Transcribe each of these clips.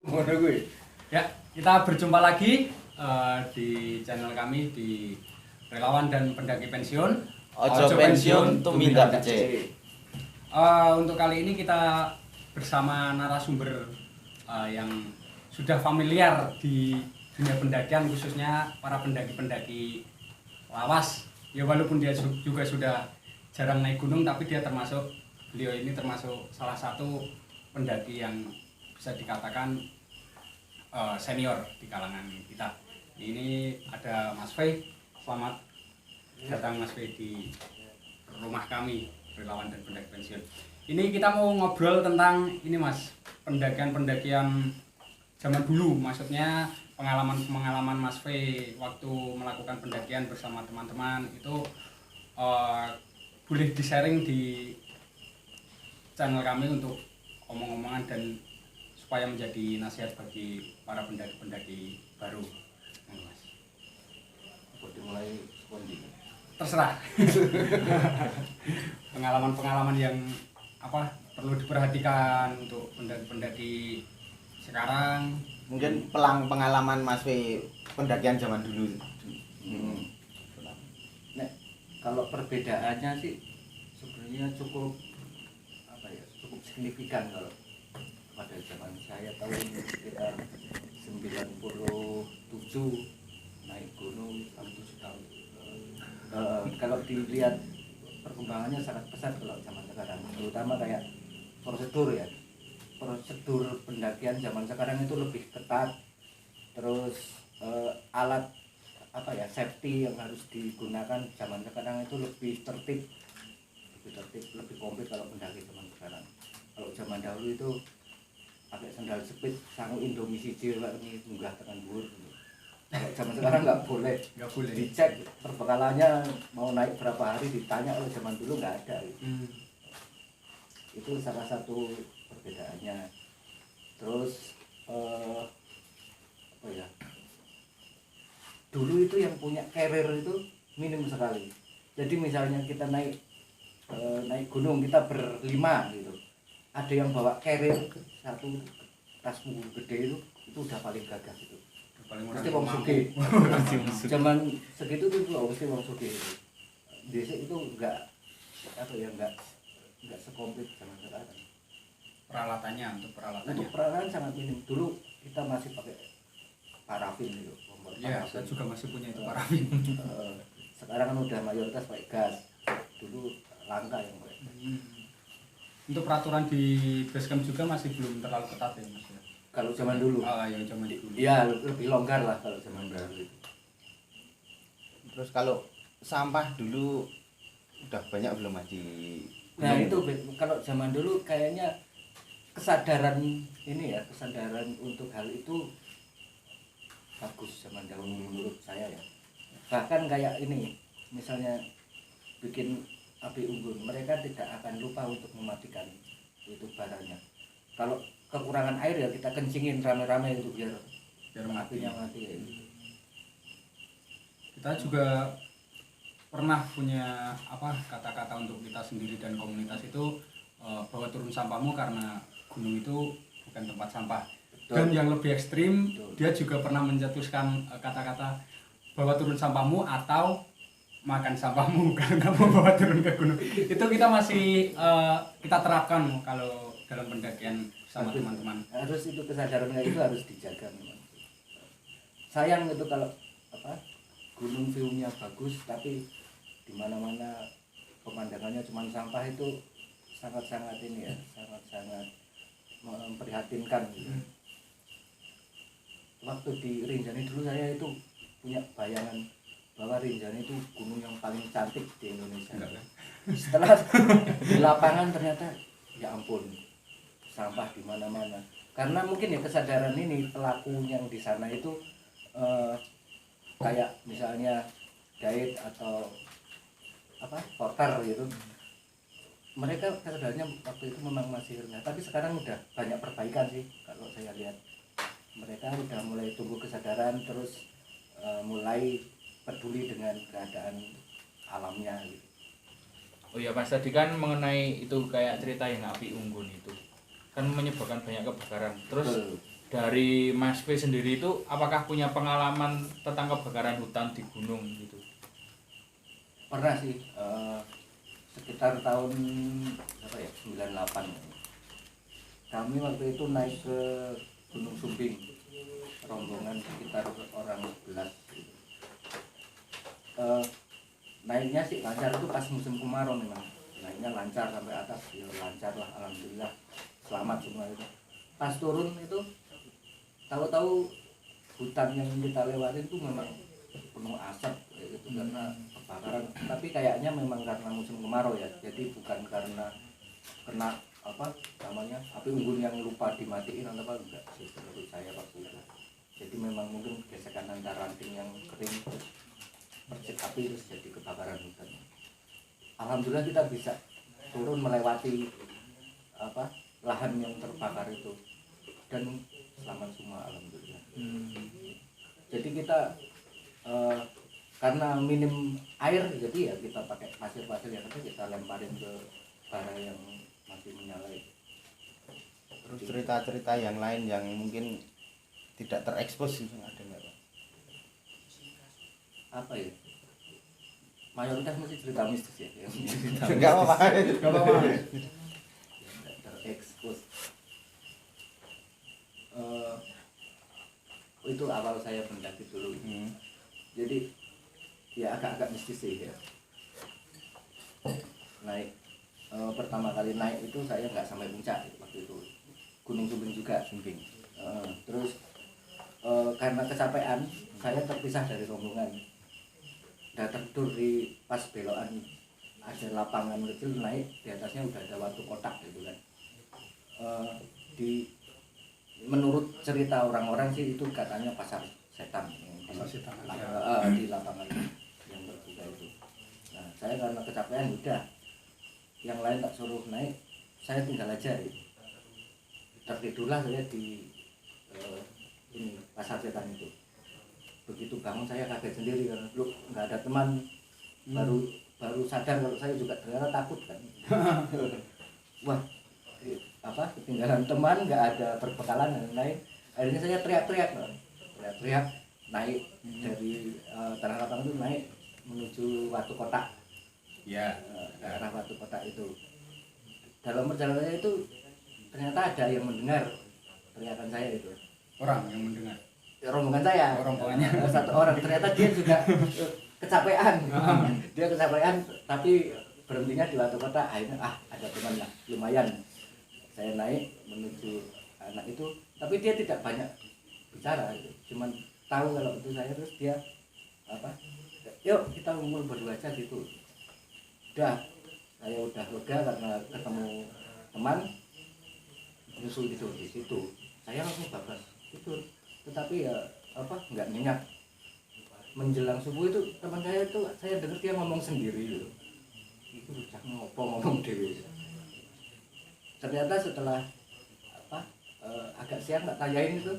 Ngono kuwi. Ya, kita berjumpa lagi di channel kami di Relawan dan Pendaki Pensiun. Ojo pensiun tumindak becik. Untuk kali ini kita bersama narasumber yang sudah familiar di dunia pendakian, khususnya para pendaki-pendaki lawas. Ya walaupun dia juga sudah jarang naik gunung, tapi beliau ini termasuk salah satu pendaki yang bisa dikatakan senior di kalangan kita. Ini ada Mas Fei. Selamat datang Mas Fei di rumah kami, Relawan dan Pendaki Pensiun. Ini kita mau ngobrol tentang ini Mas, pendakian-pendakian zaman dulu. Maksudnya pengalaman Mas Fei waktu melakukan pendakian bersama teman-teman itu boleh di-sharing di channel kami untuk omong-omongan dan supaya menjadi nasihat bagi para pendaki-pendaki baru. Mas. Dimulai sekondi. Terserah. Pengalaman-pengalaman yang perlu diperhatikan untuk pendaki-pendaki sekarang. Mungkin pengalaman Mas V pendakian zaman dulu. Nek kalau perbedaannya sih sebenarnya cukup signifikan kalau pada zaman saya tahun sekitar 97 naik gunung 7 tahun. Kalau dilihat perkembangannya sangat pesat kalau zaman sekarang, terutama kayak prosedur pendakian zaman sekarang itu lebih ketat, terus alat safety yang harus digunakan zaman sekarang itu lebih tertib, lebih komplit kalau pendaki zaman sekarang. Kalau zaman dahulu itu pakai sandal jepit sangu Indomie siji ini munggah tekan dhuwur. Kalau zaman sekarang nggak boleh dicek perbekalannya mau naik berapa hari, ditanya. Kalau zaman dulu nggak ada. Itu salah satu perbedaannya. Terus dulu itu yang punya carrier itu minim sekali. Jadi misalnya kita naik gunung, kita berlima gitu, ada yang bawa carrier satu tas buku gede itu udah paling gagah gitu. Mesti wong sugih. Zaman segitu tuh mesti wong sugih. Dhisik itu enggak sekomplit zaman sekarang. Untuk peralatan sangat minim. Dulu kita masih pakai parafin gitu. Iya, saya juga masih punya itu parafin. Sekarang kan udah mayoritas pakai gas. Dulu langka yang pakai. Untuk peraturan di basecamp juga masih belum terlalu ketat ya Mas. Kalau zaman dulu. Ya zaman dulu. Iya, lebih longgar lah kalau zaman dulu. Terus kalau sampah dulu udah banyak belum Mas di Nah itu kalau zaman dulu kayaknya kesadaran untuk hal itu bagus zaman dahulu menurut saya ya. Bahkan kayak ini, misalnya bikin api unggun, mereka tidak akan lupa untuk mematikan itu baranya. Kalau kekurangan air ya kita kencingin rame-rame itu biar apinya mati ya. Kita juga pernah punya kata-kata untuk kita sendiri dan komunitas itu bahwa turun sampahmu karena gunung itu bukan tempat sampah. Betul. Dan yang lebih ekstrim, betul, dia juga pernah mencetuskan kata-kata bahwa turun sampahmu atau makan sampahmu karena kamu bawa turun ke gunung. Itu kita masih kita terapkan kalau dalam pendakian sama teman-teman. Harus itu kesadarannya itu harus dijaga memang. Sayang itu kalau gunung view-nya bagus tapi di mana-mana pemandangannya cuma sampah, itu sangat-sangat memprihatinkan gitu. Waktu di Rinjani dulu saya itu punya bayangan bahwa Rinjani itu gunung yang paling cantik di Indonesia. Setelah di lapangan ternyata ya ampun, sampah di mana-mana. Karena mungkin ya kesadaran ini pelaku yang di sana itu kayak misalnya guide atau porter gitu. Mereka kesadarannya waktu itu memang masih rendah, tapi sekarang udah banyak perbaikan sih kalau saya lihat. Mereka udah mulai tumbuh kesadaran, terus mulai peduli dengan keadaan alamnya gitu. Oh iya Mas, tadi kan mengenai itu kayak cerita yang api unggun itu kan menyebabkan banyak kebakaran. Terus dari Mas V sendiri itu apakah punya pengalaman tentang kebakaran hutan di gunung gitu? Pernah sih, sekitar tahun apa ya 98 kami waktu itu naik ke Gunung Sumbing, rombongan sekitar orang 11 gitu. Naiknya sih lancar, itu pas musim kemarau, memang naiknya lancar sampai atas, ya lancar lah, alhamdulillah selamat semua itu. Pas turun itu tahu-tahu hutan yang kita lewatin itu memang penuh asap kayak gitu, karena kebakaran. Tapi kayaknya memang karena musim kemarau ya, jadi bukan karena kena apa namanya api unggun yang lupa dimatiin atau apa, enggak sih menurut saya waktu itu. Jadi memang mungkin gesekan antara ranting yang kering terus percik api terus jadi kebakaran hutan. Alhamdulillah kita bisa turun melewati apa lahan yang terbakar itu dan selamat semua, alhamdulillah. Jadi kita karena minim air, jadi ya kita pakai pasir-pasir yang ada kita lemparin ke bara yang masih menyala itu. Terus cerita-cerita yang lain yang mungkin tidak terekspos gitu ada nggak Pak? Apa ya? Mayoritas mesti cerita mistis ya. Nggak apa-apa. Gak apa-apa. Tidak terekspos. Itu awal saya mendaki dulu. Jadi ya agak-agak mistis sih ya. Naik pertama kali naik itu saya nggak sampai puncak waktu itu, Gunung Sumbing juga. Sumbing. Terus karena kecapean saya terpisah dari rombongan, udah tertidur di pas belokan ada lapangan kecil, naik di atasnya udah ada batu kotak gitu kan. Menurut cerita orang-orang sih itu katanya pasar setan yang Pasar setan, di lapangan yang terbuka itu. Nah saya karena kecapean udah, yang lain tak suruh naik, saya tinggal aja gitu. Tertidurlah saya di ini pasar setan itu. Begitu bangun saya kaget sendiri karena lu nggak ada teman. Baru sadar kalau saya juga ternyata takut kan. Wah, apa ketinggalan teman, nggak ada perbekalan dan lain. Akhirnya saya teriak-teriak naik dari tanah lapang itu, naik menuju Watu Kotak. Ya. Ke arah Watu Kotak itu. Dalam perjalanannya itu ternyata ada yang mendengar teriakan saya itu. Orang yang mendengar. Rombongan saya. Rombongannya. Satu orang, ternyata dia juga kecapean. Dia kecapean tapi berhentinya di Watu Kotak. Akhirnya ada teman lah, lumayan. Saya naik menuju anak itu, tapi dia tidak banyak bicara gitu. Cuman tahu kalau itu saya, terus dia apa? Yuk kita ngumpul berdua aja gitu. Udah, saya udah lega karena ketemu teman, nyusul tidur di situ. Saya langsung bablas tidur, tetapi ya apa nggak nyenyak. Menjelang subuh itu teman saya itu, saya dengar dia ngomong sendiri loh. Itu udah ngomong dewi. Ternyata setelah apa agak siang tak tanyain itu,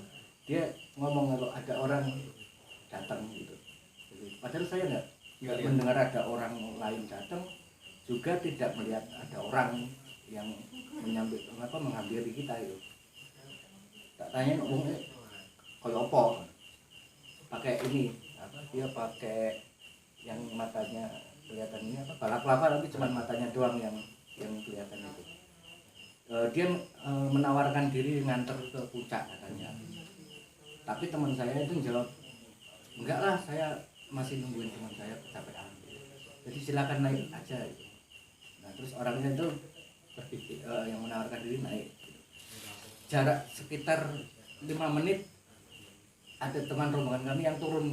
dia ngomong kalau ada orang datang gitu. Jadi, padahal saya nggak mendengar ada orang lain datang, juga tidak melihat ada orang yang menghampiri kita itu. Tak tanya ngomongnya kayak apa, pakai ini apa, dia pakai yang matanya kelihatan ini apa, balak-balak, tapi cuma matanya doang yang kelihatan itu. Dia menawarkan diri nganter ke puncak katanya. Tapi teman saya itu jawab, enggak lah, saya masih nungguin teman saya kecapean. Jadi silakan naik aja. Nah terus orangnya itu yang menawarkan diri naik. Jarak sekitar 5 menit ada teman rombongan kami yang turun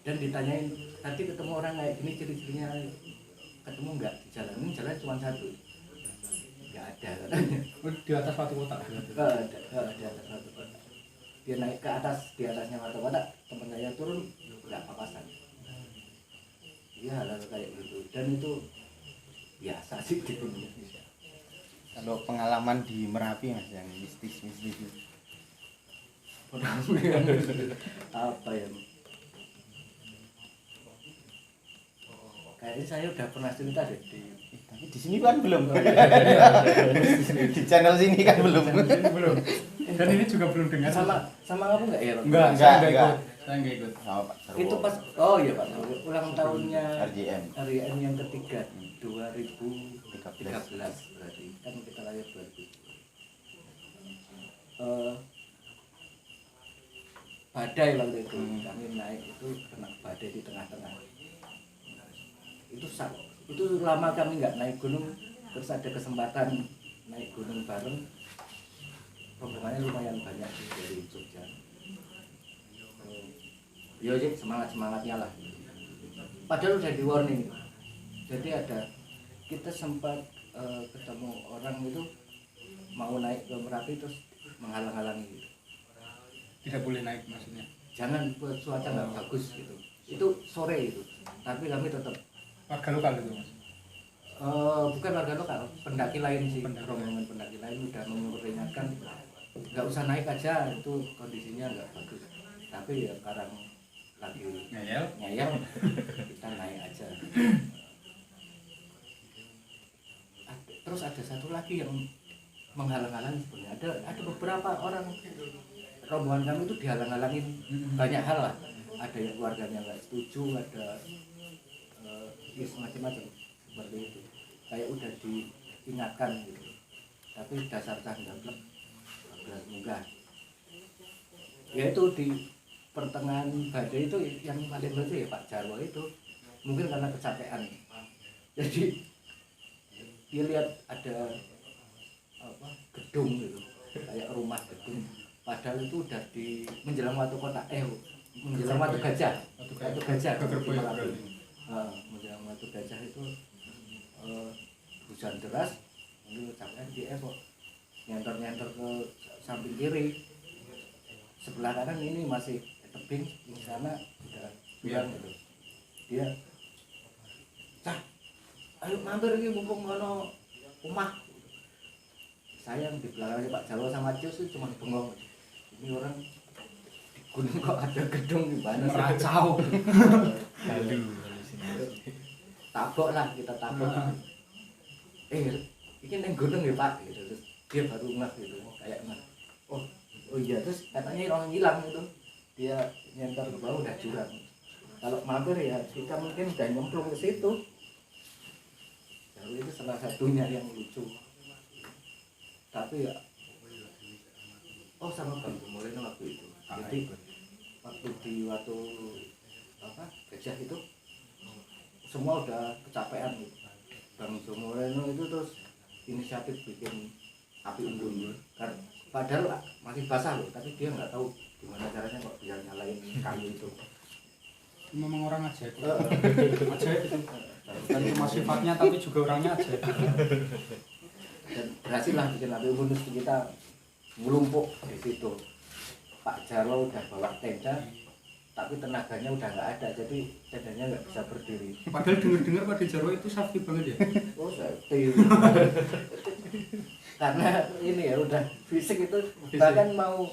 dan ditanyain, tadi ketemu orang kayak gini, ciri-cirinya ketemu enggak di jalan? Ini jalan cuma satu. Enggak ada katanya. Di atas Watu Kotak. Di atas Watu Kotak. Dia naik ke atas, di atasnya Watu Kotak, teman saya turun enggak papasan. Iya, hal-hal kayak gitu. Dan itu biasa sih di Indonesia. Kalau pengalaman di Merapi Mas yang mistis itu. Apa ya? kayaknya saya udah pernah cerita deh di Tapi di sini kan belum. Di channel sini kan belum. Belum. Dan ini juga belum dengar. sama kamu nggak ya? Bang? Enggak, Enggak, saya enggak enggak. ikut. Saya enggak ikut. Sama Pak Sarwo. Itu pas oh iya Pak, ulang tahunnya RJM. RJM yang ketiga 2013 berarti kan kita lahir 2000. Badai waktu itu kami naik itu kena badai di tengah-tengah. Itu lama kami nggak naik gunung, terus ada kesempatan naik gunung bareng. Rombongannya lumayan banyak sih dari Jogja. Ya sih semangatnya lah. Padahal udah di warning. Jadi kita sempat ketemu orang itu mau naik ke Merapi terus menghalang-halangi gitu. Tidak boleh naik maksudnya. Jangan buat cuaca nggak bagus gitu. Itu sore itu. Tapi kami tetap Warga lokal itu, Mas. bukan warga lokal, pendaki lain sih, Pendaki. rombongan pendaki lain udah memperingatkan nggak usah naik aja, itu kondisinya nggak bagus. Tapi ya sekarang lagi ngeyel, kita naik aja. Terus ada satu lagi yang menghalang-halangi sebenarnya. Ada beberapa orang rombongan kami itu dihalang-halangin banyak hal lah. Ada yang keluarganya nggak setuju, ada macam-macam seperti itu. Kayak udah diingatkan gitu. Tapi dasar canggaplek berat munggah. Ya itu di pertengahan badai itu yang paling lucu ya Pak Jarwo itu mungkin karena kecapean. Jadi dia lihat ada gedung gitu, kayak rumah gedung. Padahal itu udah di menjelang Watu Kota, menjelang Watu Gajah. Watu Gajah di Merapi. Menjelang Watu Gajah itu hujan deras, lalu kecapean dia kok nyentor ke samping kiri. Sebelah kanan ini masih tebing, di sana udah bilang gitu. Dia, "Cah, ayo mampir iki mumpung ngono omah." Saya yang di belakangnya Pak Jarwo sama Cius itu cuma bengong. Ini orang di gunung kok ada gedung di mana? Meracau. Tabok lah, kita tabok. Ini neng gunung ya Pak, gitu. Terus dia baru ngeh gitu, kayak ngeh. Oh iya, terus katanya orang hilang itu. Dia nyentar ke bawah udah jurang. Kalau mampir ya kita mungkin udah nyemplung ke situ. Jadi itu salah satunya yang lucu. Tapi ya, sama Bang Jumoleno waktu itu. Jadi waktu di Gajah itu semua udah kecapean gitu. Bang Jumoleno itu terus inisiatif bikin api unggun kan, padahal masih basah loh, tapi dia nggak tahu gimana caranya kok biar nyalain kayu itu. Memang orang ajaib. Ajaib itu. Dan cuma sifatnya tapi juga orangnya ajaib. Dan berhasil lah bikin api unggun, terus kita ngelumpuk di situ. Pak Jarwo udah bawa tenda, tapi tenaganya udah nggak ada, jadi tendanya nggak bisa berdiri. Padahal dengar-dengar Pak Jarwo itu sakti banget ya. Oh safety. Karena ini ya udah fisik itu, bahkan mau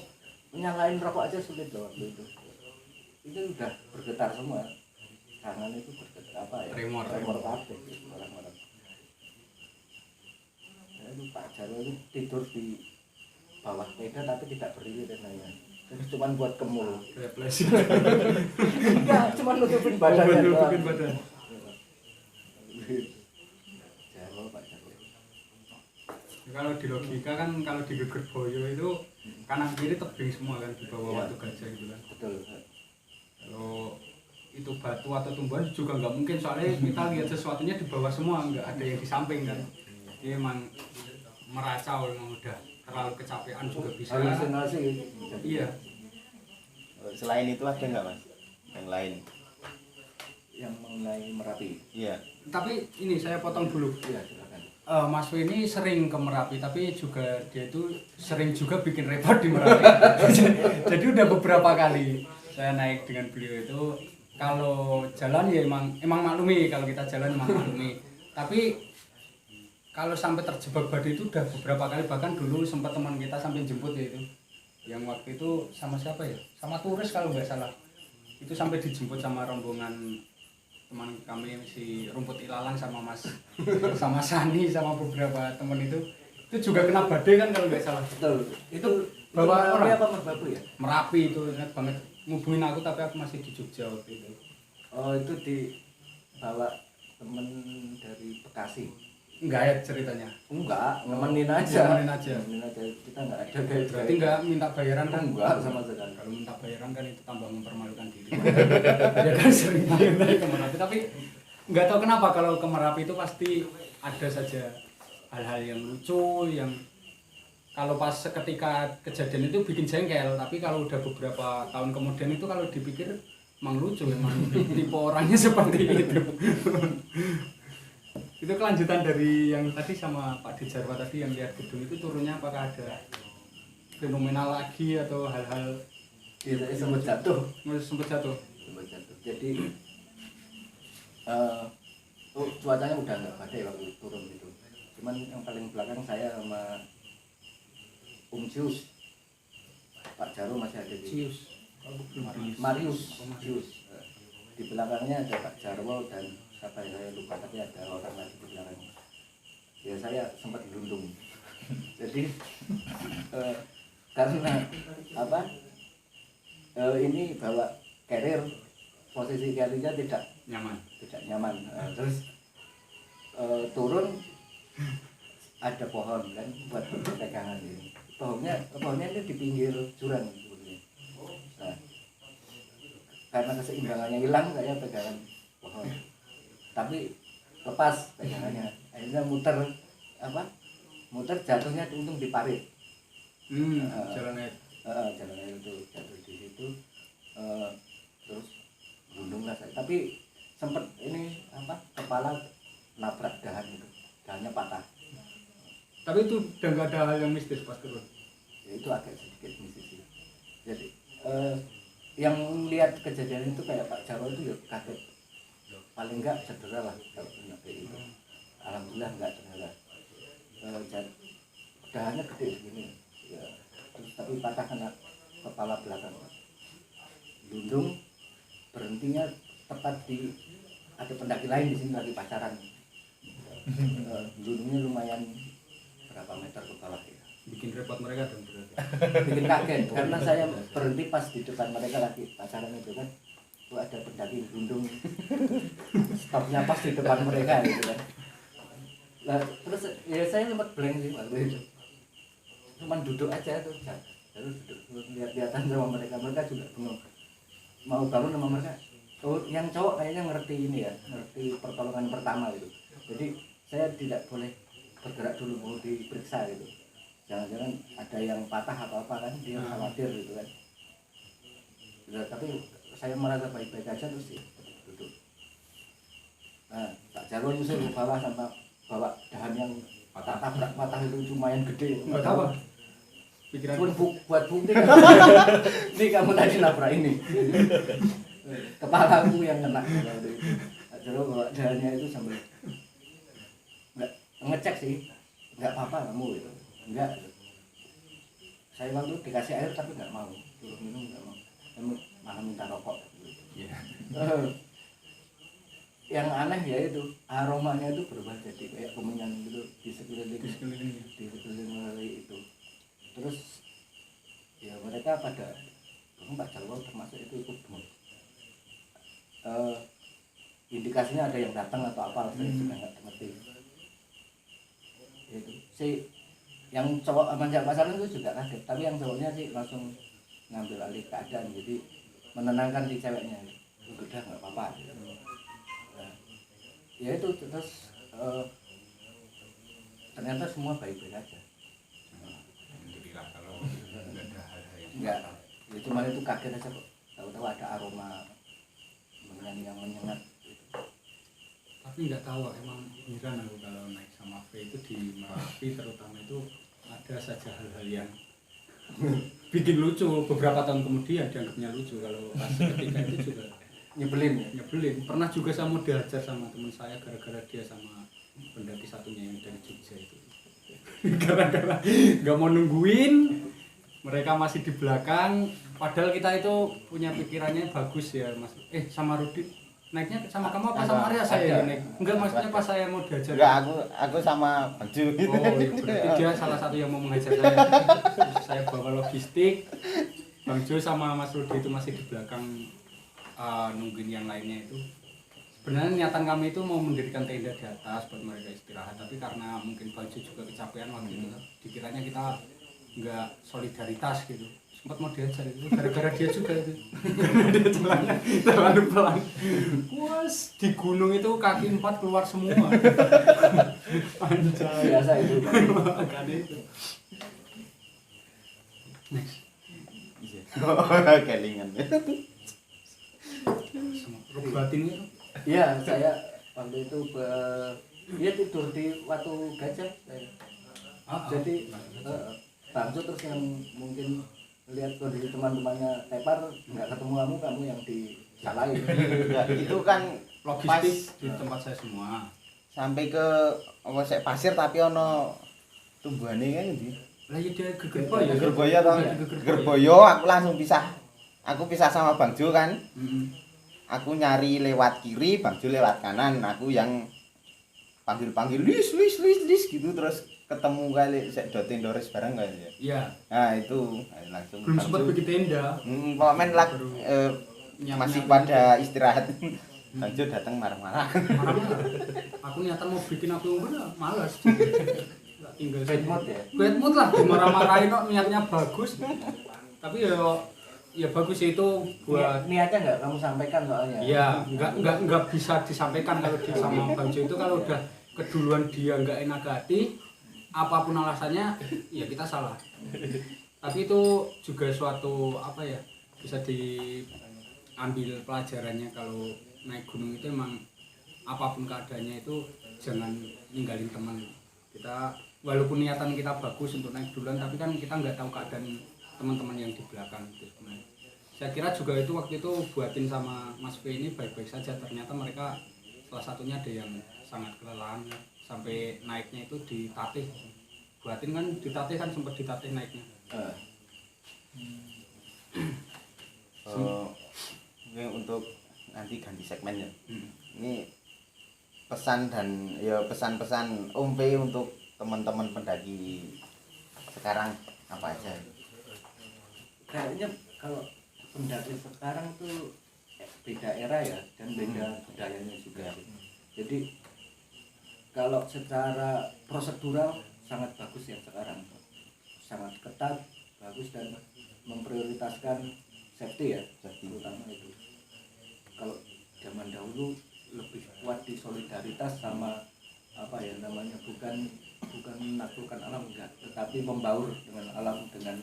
nyalain rokok aja sulit loh waktu itu. Itu udah bergetar semua. Tangan itu bergetar Tremor kabeh orang-orang. Itu Pak Jarwo itu tidur di bawah tenda tapi tidak berdiri tendanya. Terus cuma buat kemul. Refleksi. Ya, cuma nutupin badannya. Nutupin badan. Jarwo, Pak Jarwo. Kalau di logika kan, kalau di Gegerboyo itu kanan kiri tebing semua kan di bawah Watu Gajah gitu kan. Betul. Kalau itu batu atau tumbuhan juga nggak mungkin, soalnya kita lihat sesuatunya di bawah semua, nggak ada yang di samping kan. Dia emang meracau, emang udah terlalu kecapean juga bisa. Halusinasi. Iya. Selain itu ada nggak Mas? Yang lain? Yang mengenai Merapi. Iya. Tapi ini saya potong dulu. Iya, silakan. Mas W ini sering ke Merapi, tapi juga dia itu sering juga bikin repot di Merapi. Jadi udah beberapa kali saya naik dengan beliau itu, kalau jalan ya emang maklumi, kalau kita jalan emang maklumi. Tapi kalau sampai terjebak badai itu udah beberapa kali, bahkan dulu sempat teman kita sampai jemput ya itu. Yang waktu itu sama siapa ya? Sama turis kalau nggak salah. Itu sampai dijemput sama rombongan teman kami si Rumput Ilalang sama Mas sama Sani sama beberapa teman itu juga kena badai kan kalau nggak salah. Betul. Itu bawa Merapi orang apa Merbabu ya? Merapi itu ingat banget ngubungin aku tapi aku masih di Jogja waktu itu. Oh, itu dibawa temen dari Bekasi. Enggak ya ceritanya. Enggak, nemenin aja. Nemenin aja. Nemenin aja. Kita enggak ada kayak Berarti enggak minta bayaran kan? enggak sama sekali. Kalau minta bayaran kan itu tambah mempermalukan diri. Ya kan sering naik ke Merapi tapi nggak tahu kenapa kalau ke Merapi itu pasti ada saja hal-hal yang lucu yang kalau pas ketika kejadian itu bikin jengkel, tapi kalau udah beberapa tahun kemudian itu kalau dipikir emang lucu, emang tipe orangnya seperti itu. Itu kelanjutan dari yang tadi sama Pak Dejarwa tadi yang lihat gedung itu turunnya apakah ada fenomenal lagi atau hal-hal Iya, sempat jatuh. sempat jatuh? Sempat jatuh. Jadi cuacanya udah nggak badai waktu turun gitu. Cuman yang paling belakang saya sama Cius, Pak Jarwo masih ada di Cius. Marius. Di belakangnya ada Pak Jarwo dan siapa yang saya lupa, tapi ada orang lagi di belakangnya. Ya saya sempat gelundung. Jadi karena apa? Ini bawa carrier, posisi carriernya tidak nyaman. Terus turun ada pohon kan buat pegangan ini. Pohonnya itu di pinggir jurang sebetulnya. Nah, karena keseimbangannya hilang saya pegangan pohon. Tapi lepas pegangannya. Akhirnya muter jatuhnya untung di parit. Jalan itu jatuh di situ. Terus gundung lah saya. Tapi sempat ini kepala nabrak dahan itu. Dahannya patah. Tapi itu udah nggak ada hal yang mistis pas turun. Ya, itu agak sedikit mistis sih. Jadi yang lihat kejadian itu kayak Pak Jarwo itu ya kaget. Paling enggak cedera lah kalau punya kayak itu. Alhamdulillah enggak cedera. Dahannya gede segini. Ya. Terus tapi patah kena kepala belakang. Lundung berhentinya tepat di ada pendaki lain di sini lagi pacaran. Lundungnya lumayan berapa meter ke bawah ya. Bikin repot mereka dong berarti. Bikin kaget karena saya berhenti pas di depan mereka lagi pacaran itu kan. Tuh ada pendaki lundung. Stopnya pas di depan mereka gitu kan. Nah, terus ya saya sempat blank sih waktu itu. Cuman duduk aja tuh. Terus duduk lihat-lihatan sama mereka juga bingung. Mau bangun sama mereka. Oh, yang cowok kayaknya ngerti ini ya, ngerti pertolongan pertama gitu. Jadi saya tidak boleh bergerak dulu, mau diperiksa gitu. Jangan-jangan ada yang patah atau apa kan, dia khawatir gitu kan. Ya, tapi saya merasa baik-baik aja terus sih duduk. Nah, Pak Jarwo nyusul ke bawah sama bawa dahan yang patah itu lumayan gede. Nggak tahu. Pikiran Pun buat bukti kan. Ini kamu tadi nabrak ini. Kepalaku yang kena. Pak Jarwo bawa dahannya itu sambil ngecek sih, nggak apa-apa kamu gitu, enggak. Saya waktu dikasih air tapi nggak mau, suruh minum nggak mau, malah minta rokok. Yang aneh ya itu aromanya itu berubah jadi kayak kemenyan gitu di sekeliling itu. Terus ya mereka pada, Pak Jarwo termasuk itu ikut demam. Indikasinya ada yang datang atau apa, saya juga nggak ngerti. Itu si yang cowok manjak pasaran itu juga kaget, tapi yang cowoknya sih langsung ngambil alih keadaan, jadi menenangkan si ceweknya. Udah nggak apa-apa. Nah, ya itu terus ternyata semua baik-baik aja. alhamdulillah kalau nggak ada hal-hal yang Enggak, ya cuma itu kaget aja kok. Tahu-tahu ada aroma yang menyengat. tapi nggak tahu emang heran aku kalau naik sama V itu di Merapi terutama itu ada saja hal-hal yang bikin lucu beberapa tahun kemudian dianggapnya lucu kalau pas ketika itu juga Nyebelin ya. pernah juga saya mau diajar sama teman saya gara-gara dia sama pendaki satunya yang dari Jogja itu gara-gara nggak mau nungguin mereka masih di belakang padahal kita itu punya pikirannya bagus ya Mas sama Rudi Naiknya sama kamu apa Ada, sama Arya saya ada. yang naik? Enggak, maksudnya Ada. pas saya mau diajar. Enggak, aku sama Bang Ju. Oh, iya, berarti dia salah satu yang mau mengajar saya. Terus saya bawa logistik. Bang Jo sama Mas Rudi itu masih di belakang nungguin yang lainnya itu. Sebenarnya niatan kami itu mau mendirikan tenda di atas buat mereka istirahat, tapi karena mungkin Bang Jo juga kecapean waktu itu, dikiranya kita nggak solidaritas gitu. Sempat mau diajar itu gara-gara dia juga itu. Karena dia jalan terlalu pelan. Puas di gunung itu kaki 4 keluar semua. Anjay. Biasa itu. Makanya itu. Next. Iya. Kelingan. Batinnya tuh. Iya, saya waktu itu dia tidur di Watu Gajah. Jadi Bang Jo terus yang mungkin lihat kondisi teman-temannya tepar nggak ketemu kamu yang disalahin. Enggak, itu kan Logistik di tempat saya semua. sampai ke apa sih pasir tapi ono tumbuhane kan ndi? Lah ya dia Gegerboyo. Gegerboyo toh. Iya, Gegerboyo aku langsung pisah. Aku pisah sama Bang Jo kan. Aku nyari lewat kiri, Bang Jo lewat kanan. Aku yang panggil-panggil lis gitu terus ketemu kali sek doten Dores bareng kan ya. Iya. Nah, itu langsung Belum Bang sempat Jo. bikin tenda. Pokoknya Baru nyap-nyap masih gitu. pada istirahat. Bang Jo datang marah-marah. Marah-marah. Aku niatan mau bikin aku yang bener, malas. Tinggal Bad mood ya? Bad mood lah, dimarah-marahin kok niatnya bagus. Tapi ya bagus itu buat Niatnya nggak kamu sampaikan soalnya. iya, enggak bisa disampaikan kalau di sama Bang Jo itu kalau udah keduluan dia enggak enak hati, apapun alasannya, ya kita salah. Tapi itu juga suatu apa ya, bisa diambil pelajarannya kalau naik gunung itu emang apapun keadaannya itu jangan ninggalin teman. Kita walaupun niatan kita bagus untuk naik duluan, tapi kan kita nggak tahu keadaan teman-teman yang di belakang gitu. Saya kira juga itu waktu itu buatin sama Mas V ini baik-baik saja, ternyata mereka salah satunya ada yang sangat kelelahan sampai naiknya itu ditatih. Buatin kan ditatih kan sempat ditatih naiknya. Ini untuk nanti ganti segmen ya. Ini pesan dan ya pesan-pesan Om P untuk teman-teman pendaki sekarang apa aja? Kayaknya kalau pendaki sekarang tuh beda era ya dan beda budayanya juga. Jadi kalau secara prosedural sangat bagus ya sekarang, sangat ketat, bagus dan memprioritaskan safety ya, terutama itu. Kalau zaman dahulu lebih kuat di solidaritas sama apa ya namanya, bukan menaklukkan alam enggak, tetapi membaur dengan alam dengan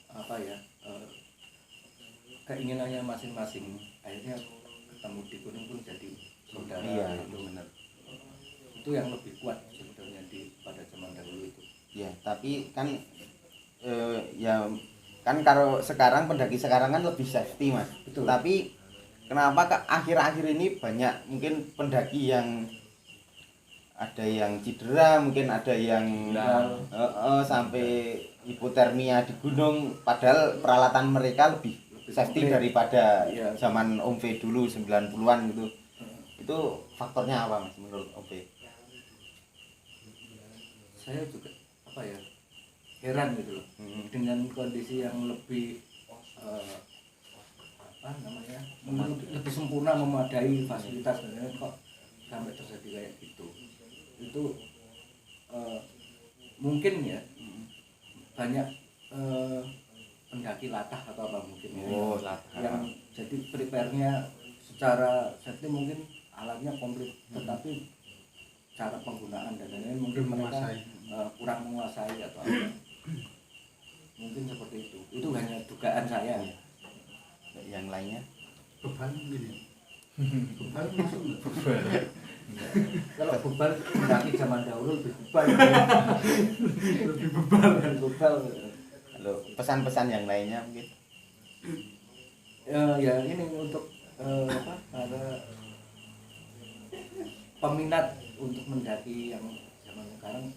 apa ya keinginannya masing-masing, akhirnya ketemu di gunung pun jadi saudara. Iya, itu benar. Itu yang lebih kuat sebetulnya pada zaman dahulu itu. Ya, tapi kan ya kan kalau sekarang pendaki sekarang kan lebih safety Mas. Betul. Tapi kenapa akhir-akhir ini banyak mungkin pendaki yang ada yang cedera, mungkin ada yang sampai hipotermia di gunung, padahal peralatan mereka lebih safety daripada Iya. zaman Om V dulu 90-an gitu. Itu faktornya apa Mas menurut Om V? Saya juga apa ya heran gitu loh dengan kondisi yang lebih apa namanya lebih sempurna, memadai fasilitas dan lain-lain, kok sampai terjadi kayak gitu. Itu mungkin ya banyak pendaki latah atau apa mungkin ya, yang jadi prepare-nya secara safety mungkin alatnya komplit, tetapi cara penggunaan dan lain-lain mungkin mereka kurang menguasai atau apa, mungkin seperti itu hanya dugaan saya. Yang lainnya Beban gini. Beban masuk nggak? Kalau bebal pendaki zaman dahulu lebih bebal Lebih bebal. Halo, pesan-pesan yang lainnya mungkin ya ini untuk para peminat untuk mendaki yang zaman sekarang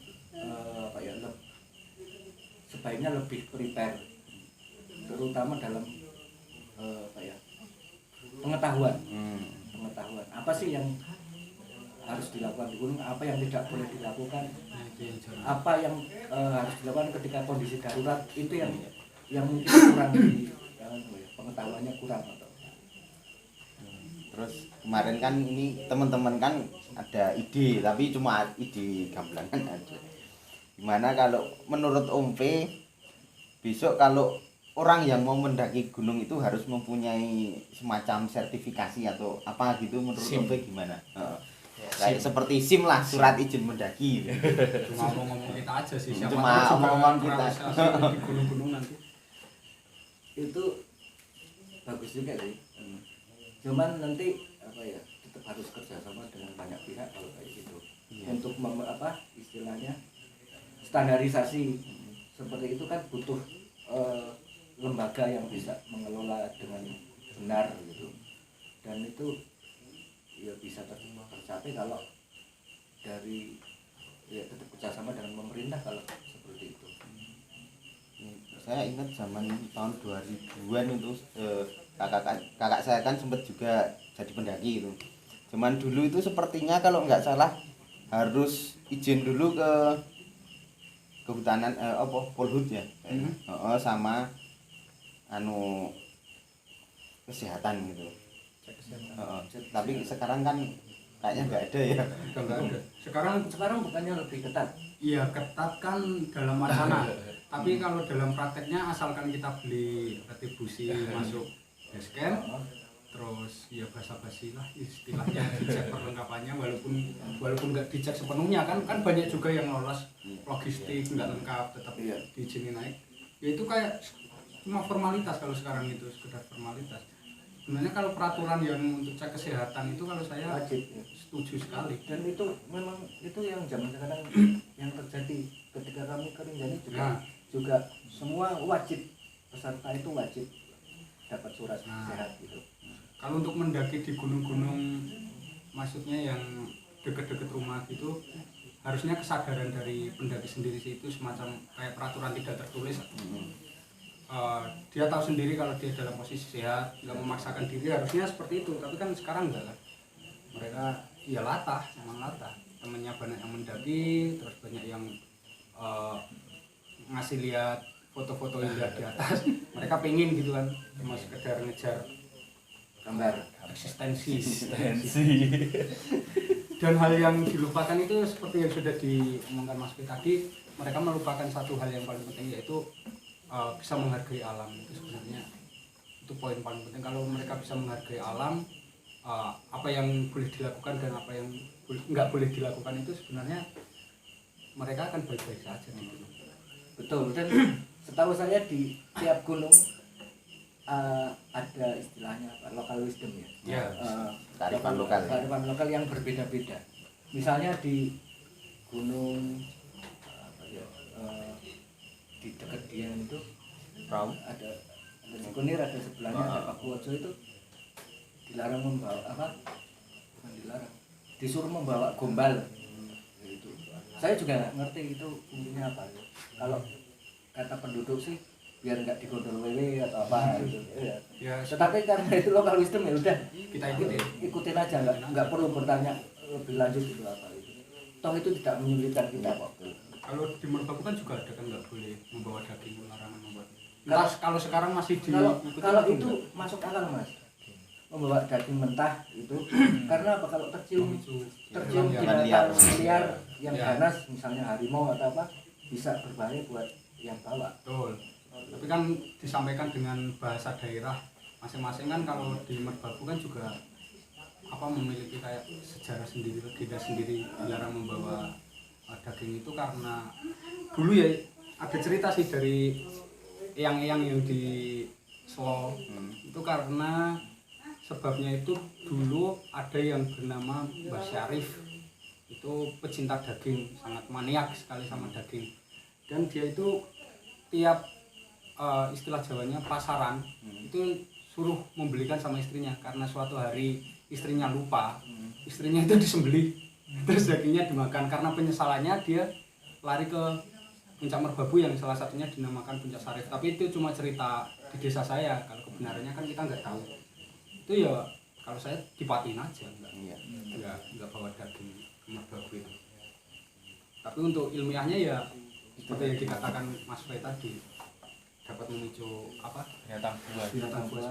sebaiknya lebih prepare, terutama dalam pengetahuan pengetahuan apa sih yang harus dilakukan di gunung, apa yang tidak boleh dilakukan, Nah, itu yang jarang. apa yang harus dilakukan ketika kondisi darurat, itu yang mungkin kurang di pengetahuannya kurang atau Terus kemarin kan ini teman-teman kan ada ide, tapi cuma ide gamblangan aja. Gimana kalau menurut Om P, besok kalau orang yang mau mendaki gunung itu harus mempunyai semacam sertifikasi atau apa gitu, menurut SIM. Om P gimana? Kayak seperti SIM lah, surat izin mendaki. Cuma ngomong kita aja sih, siapa Cuma tahu juga omong-omong kita. terrealisasi di gunung-gunung nanti. itu bagus juga sih. Cuman nanti apa ya, tetap harus kerjasama dengan banyak pihak kalau kayak gitu. Untuk istilahnya standarisasi seperti itu kan butuh lembaga yang bisa mengelola dengan benar gitu. Dan itu ya bisa tercapai kalau dari ya tetap kerjasama dengan pemerintah kalau seperti itu. Saya ingat zaman tahun 2000-an itu kakak saya kan sempat juga jadi pendaki itu. Cuman dulu itu sepertinya kalau nggak salah harus izin dulu ke kehutanan Polhut ya. Sama kesehatan gitu. Tapi sekarang kan kayaknya nggak ada ya. Udah nggak ada. Sekarang bukannya lebih ketat. Iya, ketat kan dalam wacana. Tapi kalau dalam prakteknya asalkan kita beli retribusi masuk base camp, terus ya basa-basi lah istilahnya, dicek perlengkapannya, walaupun nggak dicek sepenuhnya kan banyak juga yang lolos logistik nggak lengkap tetap diizinin naik. Ya itu kayak cuma formalitas kalau sekarang, itu sekedar formalitas. Sebenarnya kalau peraturan yang untuk cek kesehatan itu kalau saya Wajib ya. setuju sekali. Dan itu memang itu yang zaman sekarang yang terjadi ketika kami ke Rinjani juga semua wajib, peserta itu wajib dapat surat sehat gitu. Kalau untuk mendaki di gunung-gunung, maksudnya yang deket-deket rumah gitu, harusnya kesadaran dari pendaki sendiri sih, itu semacam kayak peraturan tidak tertulis. Dia tahu sendiri kalau dia dalam posisi sehat, nggak memaksakan diri, harusnya seperti itu. Tapi kan sekarang enggak kan, mereka ya latah, emang latah. Temennya banyak yang mendaki, terus banyak yang ngasih lihat foto-foto indah di atas. Mereka pengen gitu kan, cuma sekedar ngejar Gambar eksistensi. Dan hal yang dilupakan itu seperti yang sudah diomongkan Mas Pi tadi, mereka melupakan satu hal yang paling penting, yaitu bisa menghargai alam. Itu sebenarnya itu poin paling penting. Kalau mereka bisa menghargai alam, apa yang boleh dilakukan dan apa yang nggak boleh dilakukan, itu sebenarnya mereka akan baik-baik saja gitu. betul. Dan setahu saya di tiap gunung ada istilahnya apa, local wisdom ya. Ya, Kearifan lokal. Kearifan lokal yang berbeda-beda. Misalnya di gunung di dekat Dieng itu ada Cikunir, ada sebelahnya ada Pakuwojo, itu dilarang membawa bukan dilarang, disuruh membawa gombal. Itu saya juga nggak ngerti itu fungsinya apa. Kalau kata penduduk sih biar nggak digondol wewe atau apa gitu. ya Tetapi karena itu lokal wisdom, ya udah kita ikutin aja, nggak perlu bertanya lebih lanjut itu apa itu. Toh itu tidak menyulitkan kita kok. Kalau di Merbabu kan juga ada kan, nggak boleh membawa daging, larangan membawa. Kalau sekarang masih di kalau itu masuk akal Mas, membawa daging mentah itu karena apa, kalau tercium binatang liar yang ganas, misalnya harimau atau apa, bisa berbahaya buat yang bawa. Betul. Tapi kan disampaikan dengan bahasa daerah masing-masing kan. Kalau di Merbabu kan juga memiliki kayak sejarah sendiri, legenda sendiri dilarang membawa daging itu karena dulu ya ada cerita sih dari eyang-eyang yang di Solo. Itu karena sebabnya itu dulu ada yang bernama Mbah Syarif, itu pecinta daging, sangat maniak sekali sama daging, dan dia itu tiap istilah Jawanya pasaran itu suruh membelikan sama istrinya, karena suatu hari istrinya lupa, istrinya itu disembelih, terus dagingnya dimakan. Karena penyesalannya dia lari ke Puncak Merbabu yang salah satunya dinamakan Puncak Sarif. Tapi itu cuma cerita di desa saya, kalau kebenarannya kan kita nggak tahu. Itu ya kalau saya dipatiin aja, Iya. enggak bawa daging emak babi itu. Tapi untuk ilmiahnya ya seperti yang dikatakan Mas Fred tadi, dapat memicu apa? Binatang buas. Binatang buas.